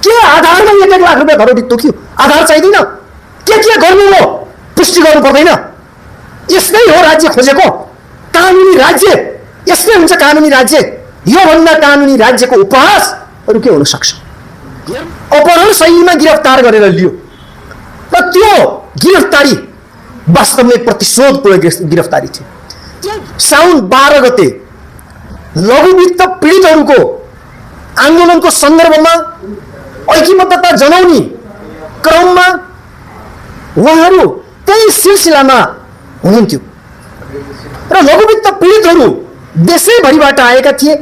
के आधारमा 1 लाख रुपियाँ धरोहरी तोक्यो? आधार चाहिँदैन? के गर्नु हो? पुष्टि गर्नु पर्दैन? यस्तै हो राज्य खोजेको? कानुनी राज्य यस्तै हुन्छ कानुनी राज्य? योभन्दा कानुनी राज्यको उपहास अरू के हुन सक्छ? अपहरण शैलीमा गिरफ्तार गरेर लियो र त्यो गिरफ्तारी वास्तवमै प्रतिशोधपूर्ण गिरफ्तारी थियो। साउन 12 गते लघुवित्त पीडितहरूको आन्दोलनको सन्दर्भमा ऐक्यबद्धता जनाउने क्रममा उहाँहरू त्यही सिलसिलामा हुनुहुन्थ्यो र लघुवित्त पीडितहरू देशैभरिबाट आएका थिए।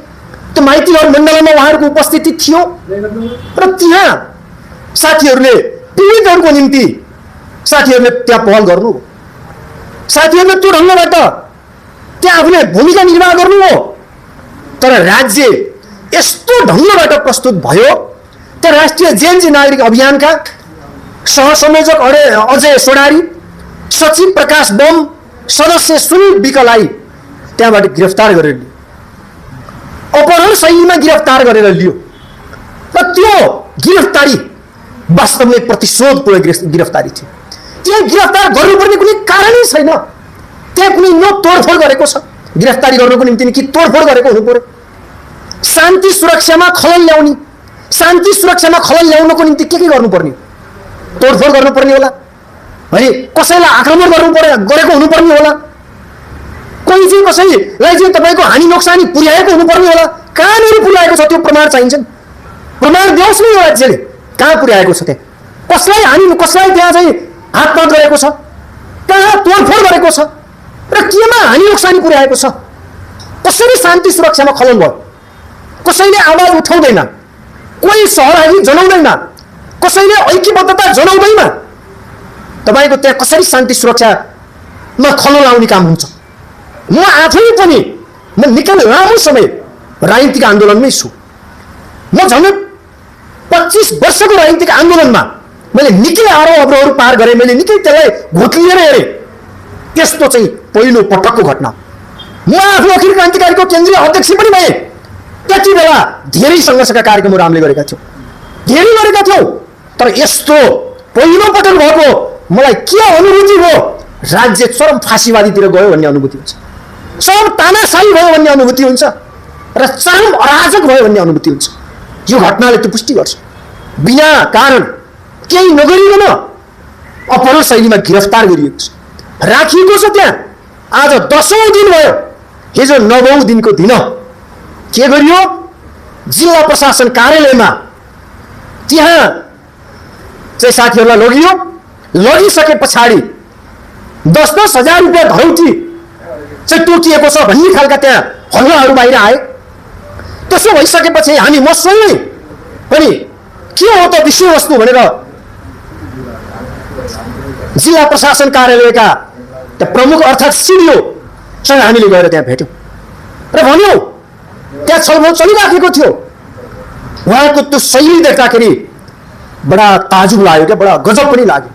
त्यो माइतीघर मण्डलमा उहाँहरूको उपस्थिति थियो र त्यहाँ साथीहरूले पीडितहरूको निम्ति साथीहरूले त्यहाँ पहल गर्नु, साथीहरूले त्यो ढङ्गबाट त्यहाँ आफूले भूमिका निर्वाह गर्नु हो। तर राज्य यस्तो ढङ्गबाट प्रस्तुत भयो। त्यहाँ राष्ट्रिय जेएनजी नागरिक अभियानका सहसंयोजक अजय सोडारी, सचिव प्रकाश बम, सदस्य सुनिल विकलाई त्यहाँबाट गिरफ्तार गरेर लियो, अपहरण शैलीमा गिरफ्तार गरेर लियो र त्यो गिरफ्तारी वास्तवमै प्रतिशोधपूर्ण गिरफ्तारी थियो। त्यहाँ गिरफ्तार गर्नुपर्ने कुनै कारणै छैन। त्यहाँ कुनै न तोडफोड गरेको छ गिरफ्तारी गर्नको निम्ति कि तोडफोड गरेको हुनु पर्यो? शान्ति सुरक्षामा खलल ल्याउने, शान्ति सुरक्षामा खलल ल्याउनको निम्ति के गर्नुपर्ने? तोडफोड गर्नुपर्ने होला? है कसैलाई आक्रमण गरेको हुनुपर्ने होला? कोही चाहिँ कसैलाई चाहिँ तपाईँको हानि नोक्सानी पुर्याएको हुनुपर्ने होला? कहाँनिर पुर्याएको छ त्यो प्रमाण चाहिन्छ नि। प्रमाण दियोस् न यो राज्यले कहाँ पुर्याएको छ, त्यहाँ कसलाई त्यहाँ चाहिँ हातपात गरेको छ, कहाँ तोडफोड गरेको छ र केमा हानि नोक्सानी पुर्याएको छ? कसरी शान्ति सुरक्षामा खलल भयो? कसैले आवाज उठाउँदैन, कोही सहभागी जनाउँदैन, कसैले ऐक्यबद्धता जनाउँदैन। तपाईँको त्यहाँ कसरी शान्ति सुरक्षामा खलल आउने काम हुन्छ? म आफै पनि निकै लामो समय राजनीतिक आन्दोलनमै छु। म झन् 25 वर्षको राजनीतिक आन्दोलनमा मैले निकै आरोह अवरोहहरू पार गरेँ। मैले निकै त्यसलाई घोट्लिएर हेरेँ। त्यस्तो चाहिँ पहिलो पटकको घटना। म आफू अखिल क्रान्तिकारीको केन्द्रीय अध्यक्ष पनि भएँ। त्यति बेला धेरै सङ्घर्षका कार्यक्रमहरू हामीले गरेका थियौँ, धेरै गरेका थियौँ। तर यस्तो पहिलो पटक भएको मलाई के अनुभूति भयो? राज्य चरम फाँसीवादीतिर गयो भन्ने अनुभूति हुन्छ, चरम तानाशाही भयो भन्ने अनुभूति हुन्छ र चरम अराजक भयो भन्ने अनुभूति हुन्छ। यो घटनाले त्यो पुष्टि गर्छ। बिना कारण केही नगरिकन अपहरण शैलीमा गिरफ्तार गरिएको छ, राखिएको छ त्यहाँ। आज 10औं दिन भयो, हिजो 9औं दिनको दिन के गरियो? जिल्ला प्रशासन कार्यालयमा त्यहाँ चाहिँ साथीहरूलाई लगियो। लगिसके पछाडि 10-10 हजार रुपियाँ धरौटी चाहिँ तोकिएको छ भन्ने खालका त्यहाँ हल्लाहरू बाहिर आए। त्यसो भइसकेपछि हामी मसँगै पनि के हो त विषयवस्तु भनेर जिल्ला प्रशासन कार्यालयका प्रमुख अर्थात् सिडिओसँग हामीले गएर त्यहाँ भेट्यौँ र भन्यौँ। त्यहाँ छलफल चलिराखेको थियो। उहाँको त्यो शैली देख्दाखेरि बडा ताजुब लाग्यो, क्या बडा गजब पनि लाग्यो।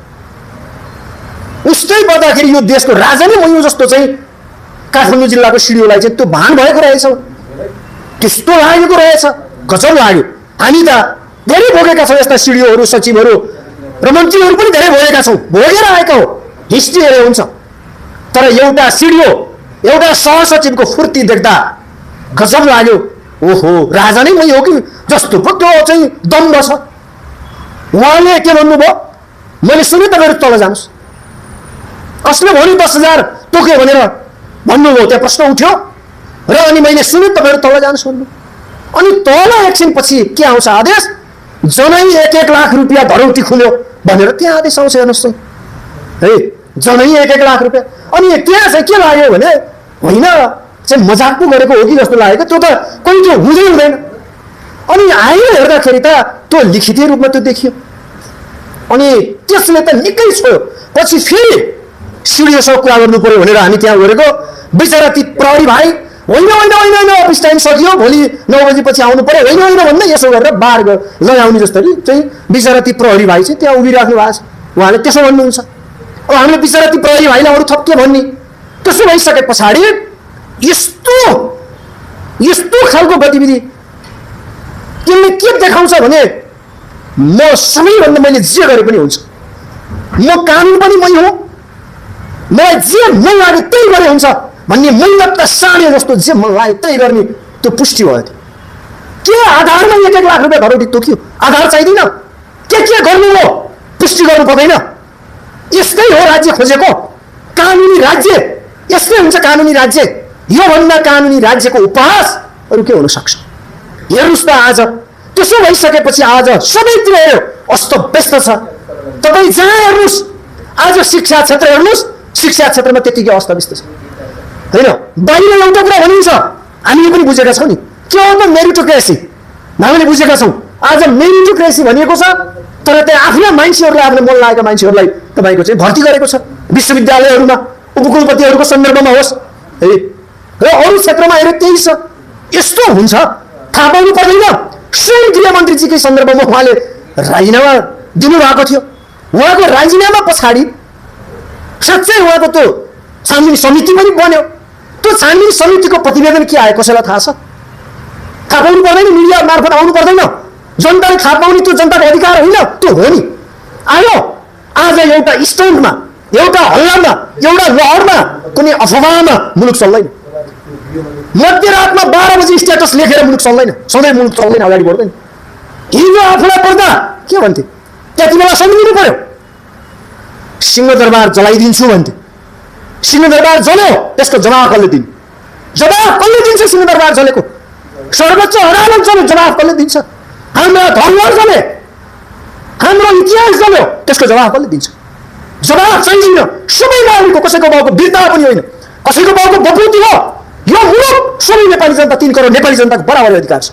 उस्तै पर्दाखेरि यो देशको राजा नै म जस्तो चाहिँ काठमाडौँ जिल्लाको सिडिओलाई चाहिँ त्यो भान भएको रहेछ, त्यस्तो लागेको रहेछ, गजब लाग्यो। हामी त धेरै भोगेका छौँ, यस्ता सिडिओहरू, सचिवहरू र मन्त्रीहरू पनि धेरै भोगेका छौँ, भोगेर आएका हो, हिस्ट्री हेरे हुन्छ। तर एउटा सिडिओ, एउटा सहसचिवको फुर्ती देख्दा गजब लाग्यो। ओहो, राजा नै मै हो कि जस्तो पो त्यो चाहिँ दम्ब छ। उहाँले के भन्नुभयो? मैले सुने तपाईँहरू तल जानुहोस्। कसले भन्यो 10 हजार तोक्यो भनेर भन्नुभयो? त्यहाँ प्रश्न उठ्यो र अनि मैले सुने तपाईँहरू तल जानुहोस् भन्नु। अनि तल एकछिनपछि के आउँछ आदेश? जनै 1-1 लाख रुपियाँ धरौटी खुल्यो भनेर त्यहाँ आदेश आउँछ। हेर्नुहोस् है, जनै 1-1 लाख रुपियाँ। अनि त्यहाँ चाहिँ के लाग्यो भने होइन चाहिँ मजाक पो गरेको हो कि जस्तो लागेको। त्यो त कोही त्यो हुँदै हुँदैन। अनि आएर हेर्दाखेरि त त्यो लिखित रूपमा त्यो देखियो। अनि त्यसले त निकै छोयो। पछि फेरि सिडिओसँग कुरा गर्नु पर्यो भनेर हामी त्यहाँ गएको। बिचरा ती प्रहरी भाइ होइन होइन होइन होइन अफिस टाइम सकियो, भोलि 9 बजीपछि आउनु पर्यो, होइन होइन भन्दै यसो गरेर बार लगाउने जसरी चाहिँ बिचरा ती प्रहरी भाइ चाहिँ त्यहाँ उभिराख्नु भएको छ। उहाँले त्यसो भन्नुहुन्छ। अब हामीले बिचरा ती प्रहरी भाइलाई अरू थप के भन्ने? त्यसो भइसके पछाडि यस्तो खालको गतिविधि त्यसले के देखाउँछ भने म सबैभन्दा मैले जे गरे पनि हुन्छ, म कानुन पनि मै हो, मलाई जे मन लाग्यो त्यही गरे हुन्छ भन्ने मनगत साँडे जस्तो जे मन लाग्यो त्यही गर्ने त्यो पुष्टि भयो। के आधारमा 1-1 लाख रुपियाँ घरौटी तोक्यो? आधार चाहिँदैन? के गर्नु हो? पुष्टि गर्नु पर्दैन? यस्तै हो राज्य खोजेको? कानुनी राज्य यस्तै हुन्छ। कानुनी राज्य योभन्दा कानुनी राज्यको उपहास अरू के हुन सक्छ? हेर्नुहोस् त, आज त्यसो भइसकेपछि आज सबैतिर हेऱ्यो अस्त व्यस्त छ। तपाईँ जहाँ हेर्नुहोस्, आज शिक्षा क्षेत्र हेर्नुहोस्, शिक्षा क्षेत्रमा त्यतिकै अस्त व्यस्त छ होइन? बाहिर एउटा कुरा भनिन्छ, हामीले पनि बुझेका छौँ नि, के हो त मेरिटोक्रेसी, हामीले बुझेका छौँ। आज मेरिटोक्रेसी भनिएको छ, तर त्यहाँ आफ्ना मान्छेहरूलाई, आफ्नो मन लागेका मान्छेहरूलाई तपाईँको चाहिँ भर्ती गरेको छ विश्वविद्यालयहरूमा, उपकुलपतिहरूको सन्दर्भमा होस् है, र अरू क्षेत्रमा हेऱ्यो त्यही छ। यस्तो हुन्छ थाहा पाउनु पर्दैन। स्वयं गृहमन्त्रीजीकै सन्दर्भमा उहाँले राजीनामा दिनुभएको थियो। उहाँको राजीनामा पछाडि साँच्चै उहाँको त्यो छानबिन समिति पनि बन्यो। त्यो छानबिन समितिको प्रतिवेदन के आयो कसैलाई थाहा छ? थाहा पाउनु पर्दैन, मिडिया मार्फत आउनु पर्दैन, जनताले थाहा पाउने त्यो जनताको अधिकार होइन, त्यो हो नि। आयो आज एउटा स्टन्टमा, एउटा हल्लामा, एउटा लहरमा, कुनै अफवाहमा मुलुक चल्दैन। मध्यरातमा 12 बजी स्ट्याटस लेखेर मुलुक चल्दैन, सधैँ मुलुक चल्दैन, अगाडि बढ्दैन। हिजो आफूलाई पर्दा के भन्थे? त्यति बेला सम्झिनु पर्यो, सिंहदरबार जलाइदिन्छु भन्थे। सिंहदरबार जल्यो, त्यसको जवाफ कसले दिन्छ? जवाफ कसले दिन्छ? सिंहदरबार जलेको सर्वोच्च अदालत जल्यो, जवाफ कसले दिन्छ? हाम्रा धर्महरू जले, हाम्रो इतिहास जल्यो, त्यसको जवाफ कसले दिन्छ? जवाफ चाहिँदैन। सबै नागरिकको, कसैको बाउको वीरता पनि होइन, कसैको बाउको बपुती हो। यो मुलुक सबै नेपाली जनता, 3 करोड नेपाली जनताको बराबर अधिकार छ,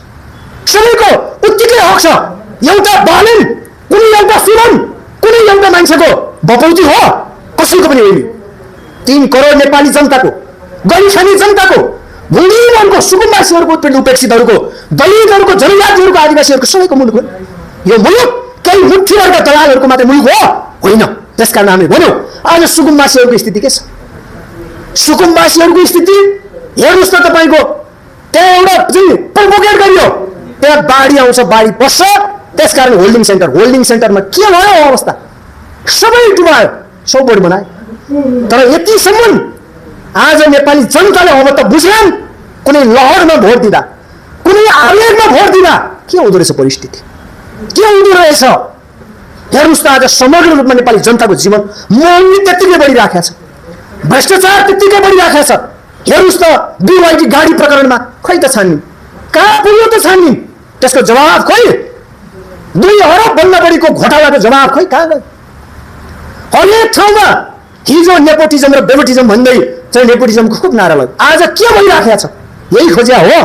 सबैको उत्तिकै हक छ। एउटा बालन, कुनै एउटा सुरन, कुनै एउटा मान्छेको बपौती हो, कसैको पनि होइन। 3 करोड नेपाली जनताको, गरी खाने जनताको, भूमिहीनहरूको, सुकुम्बासीहरूको, उपेक्षितहरूको, दलितहरूको, जनजातिहरूको, आदिवासीहरूको सबैको मुलुक हो। यो मुलुक केही मुठ्ठीहरूका दलालहरूको मात्रै मुलुक हो होइन। त्यसकारण हामीले भन्यौँ आज सुकुम्बासीहरूको स्थिति के छ? सुकुम्बासीहरूको स्थिति हेर्नुहोस् त तपाईँको, त्यहाँ एउटा चाहिँ प्रोभोकेट गरियो, त्यहाँ बाढी आउँछ, बाढी पस्छ, त्यसकारण होल्डिङ सेन्टरमा के भयो अवस्था? सबै डुबायो, चौपट बनायो। तर यतिसम्म आज नेपाली जनताले अब त बुझ्लान्, कुनै लहरमा भोट दिँदा, कुनै आवेगमा भोट दिँदा के हुँदो रहेछ परिस्थिति, के हुँदो रहेछ। हेर्नुहोस् त आज समग्र रूपमा नेपाली जनताको जीवन महँगी त्यत्तिकै बढिराखेको छ, भ्रष्टाचार त्यत्तिकै बढिराखेको छ। हेर्नुहोस् त BYD गाडी प्रकरणमा खै त छान्ने, कहाँ पुग्यो त छान्ने? त्यसको जवाब खै? 2 अरब भन्दा बढीको घोटालाको जवाब खै कहाँ गयो? हरेक ठाउँमा हिजो नेपोटिजम र बेबोटिजम भन्दै चाहिँ नेपोटिजमको खुब नारा लाग्यो। आज के भइराखेको छ? यही खोज्या हो।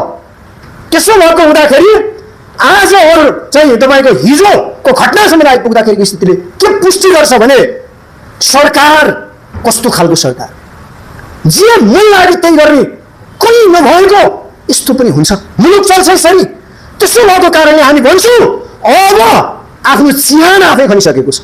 त्यसो भएको हुँदाखेरि आज अरू चाहिँ तपाईँको हिजोको घटनासम्म आइपुग्दाखेरिको स्थितिले के पुष्टि गर्छ भने सरकार कस्तो खालको सरकार, जे मन लाग्यो त्यही गर्ने, कोही नभएको यस्तो पनि हुन्छ। मुलुक चल्छ यसरी। त्यसो भएको कारणले हामी भन्छौँ अब आफ्नो चिहान आफै खनिसकेको छ।